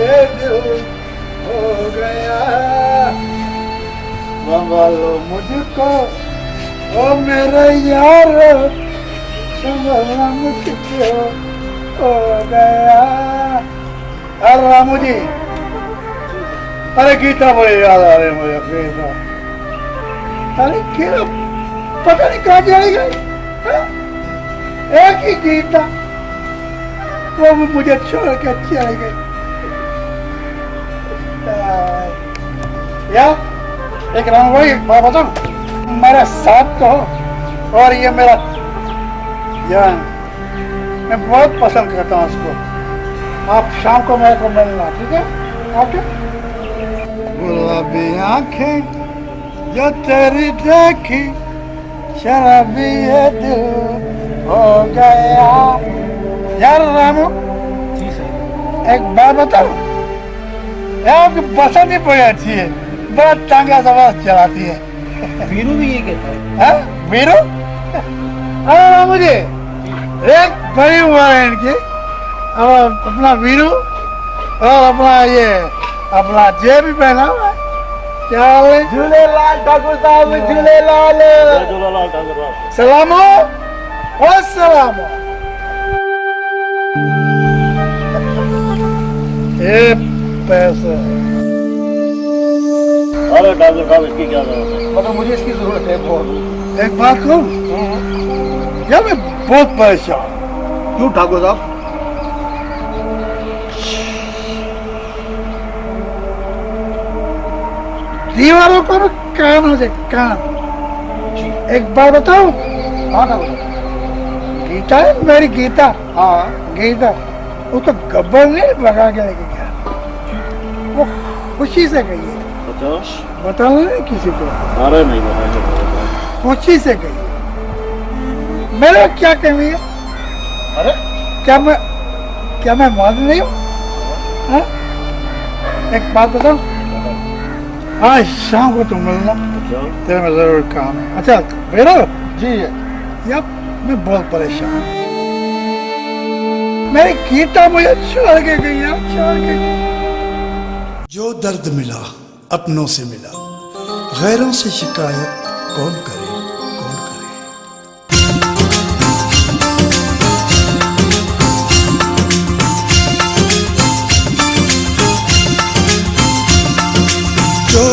दिल हो गया। संभालो मुझको ओ मेरे यार, संभालना मुझको हो गया। अरे रामू जी, अरे गीता बड़े याद आ रहे मुझे गीता। अरे क्यों पता नहीं कहाँ चली गई। एक ही गीता वो भी मुझे छोड़ के चली गई। या एक राम भाई मैं बताऊं, मेरे साथ तो हो और ये मेरा जान, मैं बहुत पसंद करता हूँ उसको। आप शाम को मेरे को मिलना, ठीक है? ओके। गुलाबी आंखें जो तेरी देखी, शराबी ये दिल हो गया। यार रामू, एक बात बताओ, आपकी पसंद ही बड़ी अच्छी है, बहुत टांगा जबरदस्त चलाती है। वीरू भी ये कहता है। वीरू? अरे रामू जी, एक बड़ी उम्र है इनकी। अब अपना वीरू और अपना ये अपना जे भी पहना हुआ है। क्या हाल है? झूलेलाल ठाकुर साहब, झूलेलाल। झूलेलाल ठाकुर साहब। सलामो और सलामो। ये पैसे। अरे ठाकुर साहब, इसकी क्या जरूरत है? मतलब मुझे इसकी जरूरत है बहुत। एक बात कहूँ, यार मैं बहुत परेशान। क्यों ठाकुर साहब? दीवारों को ना कान हो जाए, कान। एक बार बताओ। हाँ ठाकुर साहब। गीता है मेरी गीता, हाँ। गीता, वो तो गब्बर ने भगा के लेके गया। वो खुशी से गई है, अच्छा, बताओ नहीं किसी को। अरे नहीं बताएंगे। खुशी से गई। मेरा क्या कमी है? अरे क्या मैं मर्द नहीं हूँ? हाँ? एक बात बताओ, आज शाम को तुम मिलना, अच्छा, तेरे में जरूर काम है। अच्छा बेरो जी, यार मैं बहुत परेशान हूँ। मेरी गीता मुझे छोड़ के गई यार, छोड़ के गई। जो दर्द मिला अपनों से मिला, गैरों से शिकायत कौन करे, कौन करे। जो